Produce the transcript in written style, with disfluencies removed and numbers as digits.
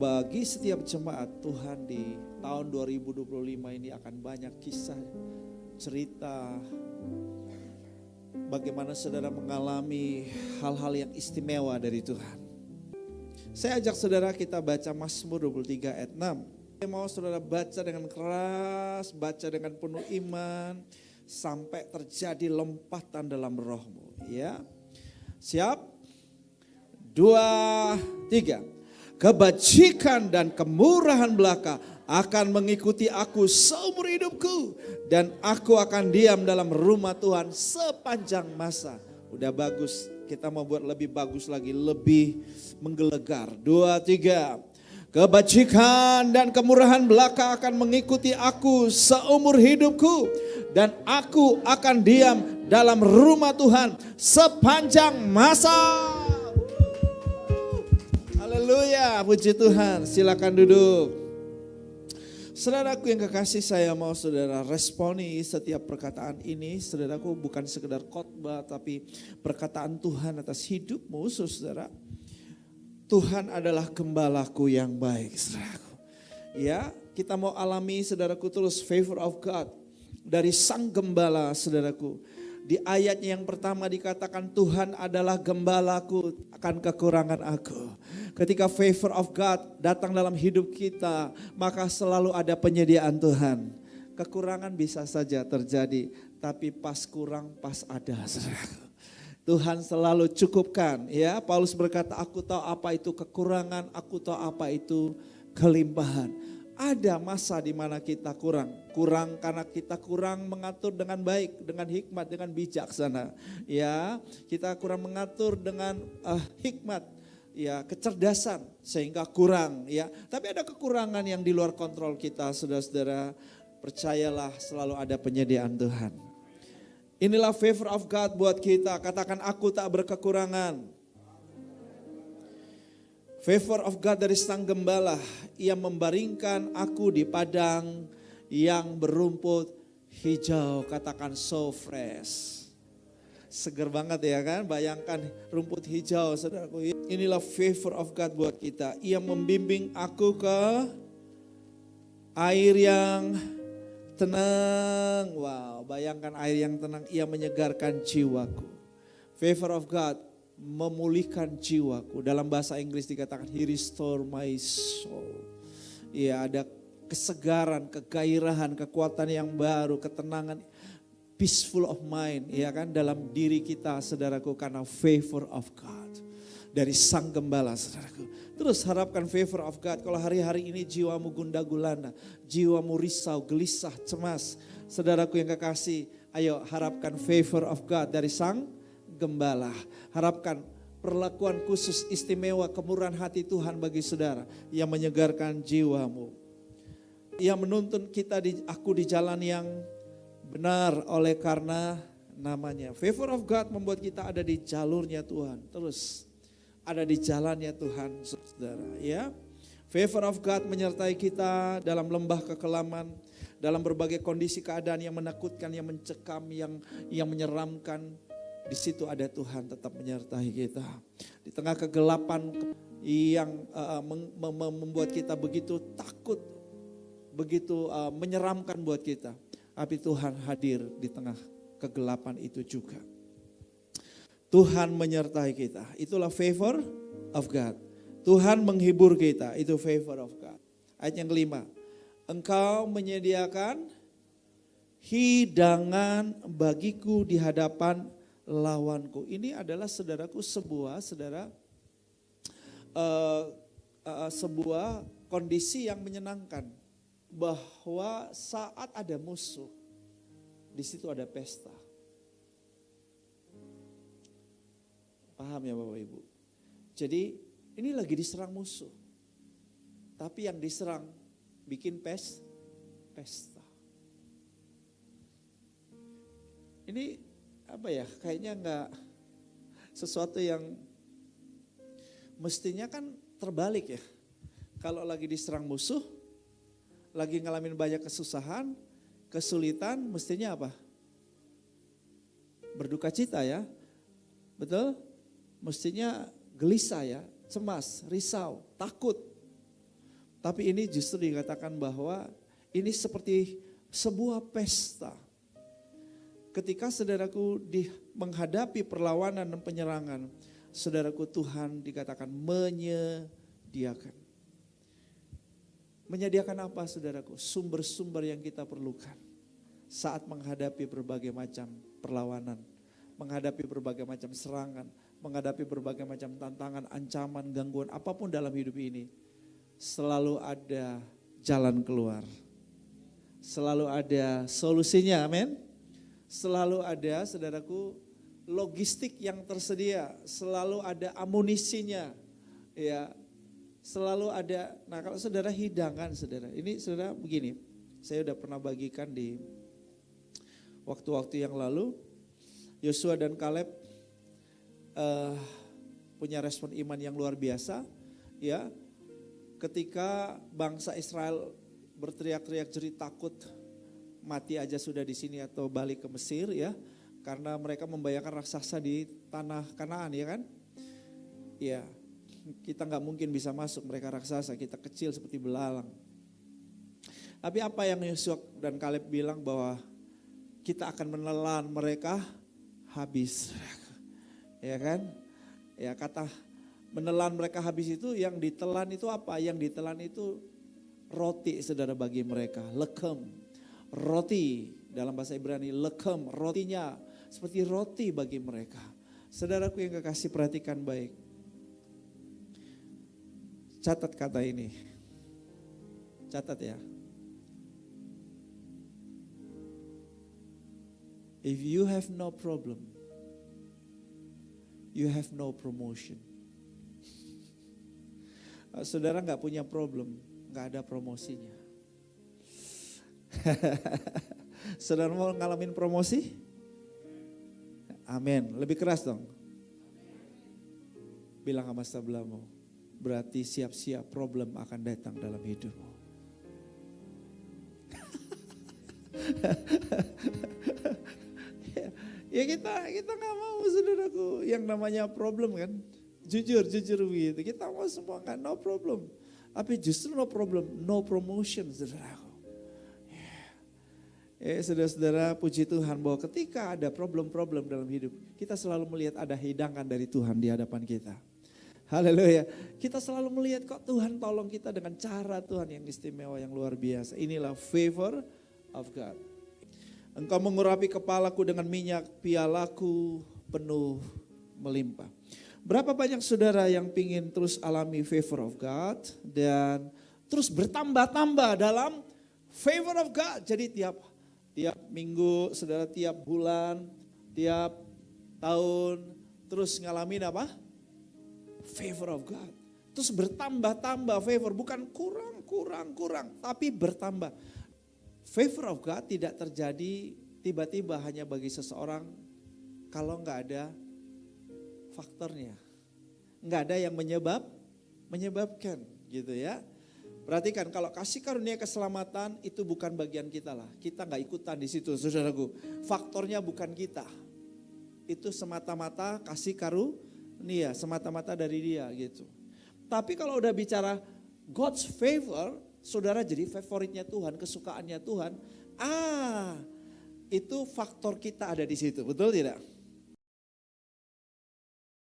bagi setiap jemaat Tuhan di tahun 2025 ini akan banyak kisah, cerita bagaimana saudara mengalami hal-hal yang istimewa dari Tuhan. Saya ajak saudara kita baca Mazmur 23 ayat 6. Saya mau saudara baca dengan keras, baca dengan penuh iman, sampai terjadi lompatan dalam rohmu. Ya, siap? 2, 3. Kebajikan dan kemurahan belaka akan mengikuti aku seumur hidupku, dan aku akan diam dalam rumah Tuhan sepanjang masa. Udah bagus, kita mau buat lebih bagus lagi, lebih menggelegar. 2, 3. Kebajikan dan kemurahan belaka akan mengikuti aku seumur hidupku, dan aku akan diam dalam rumah Tuhan sepanjang masa. Haleluya, puji Tuhan. Silakan duduk. Saudaraku yang kekasih, saya mau saudara responi setiap perkataan ini. Saudaraku, bukan sekedar khotbah, tapi perkataan Tuhan atas hidupmu, saudara. Tuhan adalah gembalaku yang baik, saudaraku. Ya, kita mau alami, saudaraku, terus favor of God dari Sang Gembala, saudaraku. Di ayatnya yang pertama dikatakan Tuhan adalah gembalaku, akan kekurangan aku. Ketika favor of God datang dalam hidup kita, maka selalu ada penyediaan Tuhan. Kekurangan bisa saja terjadi, tapi pas kurang pas ada. Tuhan selalu cukupkan. Ya, Paulus berkata, aku tahu apa itu kekurangan, aku tahu apa itu kelimpahan. Ada masa di mana kita kurang karena kita kurang mengatur dengan baik, dengan hikmat, dengan bijaksana. Ya, kita kurang mengatur dengan hikmat, ya, kecerdasan sehingga kurang. Ya, tapi ada kekurangan yang di luar kontrol kita, saudara-saudara. Percayalah, selalu ada penyediaan Tuhan. Inilah favor of God buat kita. Katakan, aku tak berkekurangan. Favor of God dari Sang Gembala, Ia membaringkan aku di padang yang berumput hijau. Katakan, so fresh. Seger banget ya kan, bayangkan rumput hijau, saudaraku. Inilah favor of God buat kita. Ia membimbing aku ke air yang tenang. Wow, bayangkan air yang tenang, Ia menyegarkan jiwaku. Favor of God memulihkan jiwaku. Dalam bahasa Inggris dikatakan He restore my soul. Ya, ada kesegaran, kegairahan, kekuatan yang baru, ketenangan, peaceful of mind, ya kan, dalam diri kita, saudaraku, karena favor of God dari Sang Gembala, saudaraku. Terus harapkan favor of God. Kalau hari-hari ini jiwamu gundah gulana, jiwamu risau, gelisah, cemas, saudaraku yang kekasih, ayo harapkan favor of God dari Sang Gembala. Harapkan perlakuan khusus istimewa, kemurahan hati Tuhan bagi saudara yang menyegarkan jiwamu. Ia menuntun kita aku di jalan yang benar oleh karena namanya. Favor of God membuat kita ada di jalurnya Tuhan. Terus ada di jalannya Tuhan, saudara. Ya, favor of God menyertai kita dalam lembah kekelaman, dalam berbagai kondisi keadaan yang menakutkan, yang mencekam, yang menyeramkan. Di situ ada Tuhan tetap menyertai kita. Di tengah kegelapan yang membuat kita begitu takut, begitu menyeramkan buat kita. Tapi Tuhan hadir di tengah kegelapan itu juga. Tuhan menyertai kita. Itulah favor of God. Tuhan menghibur kita. Itu favor of God. Ayat yang kelima. Engkau menyediakan hidangan bagiku di hadapan lawanku. Ini adalah, saudaraku, sebuah kondisi yang menyenangkan, bahwa saat ada musuh, di situ ada pesta. Paham ya Bapak Ibu? Jadi ini lagi diserang musuh, tapi yang diserang bikin pesta. Ini apa ya, kayaknya enggak sesuatu yang mestinya kan terbalik ya. Kalau lagi diserang musuh, lagi ngalamin banyak kesusahan, kesulitan, mestinya apa? Berduka cita ya, betul? Mestinya gelisah ya, cemas, risau, takut. Tapi ini justru dikatakan bahwa ini seperti sebuah pesta. Ketika saudaraku menghadapi perlawanan dan penyerangan, saudaraku, Tuhan dikatakan menyediakan. Menyediakan apa, saudaraku? Sumber-sumber yang kita perlukan saat menghadapi berbagai macam perlawanan, menghadapi berbagai macam serangan, menghadapi berbagai macam tantangan, ancaman, gangguan, apapun dalam hidup ini. Selalu ada jalan keluar. Selalu ada solusinya, amin. Selalu ada, saudaraku, logistik yang tersedia. Selalu ada amunisinya, ya. Selalu ada. Nah, kalau saudara hidangan, saudara. Ini saudara begini, saya udah pernah bagikan di waktu-waktu yang lalu. Yosua dan Kaleb punya respon iman yang luar biasa, ya. Ketika bangsa Israel berteriak-teriak jerit takut mati aja sudah di sini atau balik ke Mesir, ya, karena mereka membayangkan raksasa di tanah Kanaan, ya kan? Ya, kita nggak mungkin bisa masuk, mereka raksasa, kita kecil seperti belalang. Tapi apa yang Yosua dan Kaleb bilang bahwa kita akan menelan mereka habis, ya kan? Ya, kata menelan mereka habis itu, yang ditelan itu apa? Yang ditelan itu roti, saudara, bagi mereka. Lekem, roti dalam bahasa Ibrani, lekem, rotinya seperti roti bagi mereka. Saudaraku yang kekasih, perhatikan baik. Catat kata ini. Catat ya. If you have no problem, you have no promotion. Saudara nggak punya problem, nggak ada promosinya. Saudara mau ngalamin promosi? Amin. Lebih keras dong. Bilang sama sebelahmu, berarti siap-siap problem akan datang dalam hidupmu. Ya kita nggak mau, saudaraku, yang namanya problem kan. Jujur begitu. Kita mau semua kan no problem. Tapi justru no problem, no promotion, saudaraku. Saudara-saudara, puji Tuhan bahwa ketika ada problem-problem dalam hidup, kita selalu melihat ada hidangan dari Tuhan di hadapan kita. Haleluya. Kita selalu melihat kok Tuhan tolong kita dengan cara Tuhan yang istimewa, yang luar biasa. Inilah favor of God. Engkau mengurapi kepalaku dengan minyak, pialaku penuh melimpah. Berapa banyak saudara yang pingin terus alami favor of God dan terus bertambah-tambah dalam favor of God. Jadi tiap minggu, saudara, tiap bulan, tiap tahun terus ngalamin apa? Favor of God. Terus bertambah-tambah favor, bukan kurang, tapi bertambah. Favor of God tidak terjadi tiba-tiba hanya bagi seseorang kalau nggak ada faktornya. Nggak ada yang menyebabkan gitu ya. Perhatikan, kalau kasih karunia keselamatan itu bukan bagian kita lah. Kita nggak ikutan di situ, saudaraku. Faktornya bukan kita. Itu semata-mata kasih karunia, semata-mata dari Dia gitu. Tapi kalau udah bicara God's favor, saudara jadi favoritnya Tuhan, kesukaannya Tuhan. Itu faktor kita ada di situ, betul tidak?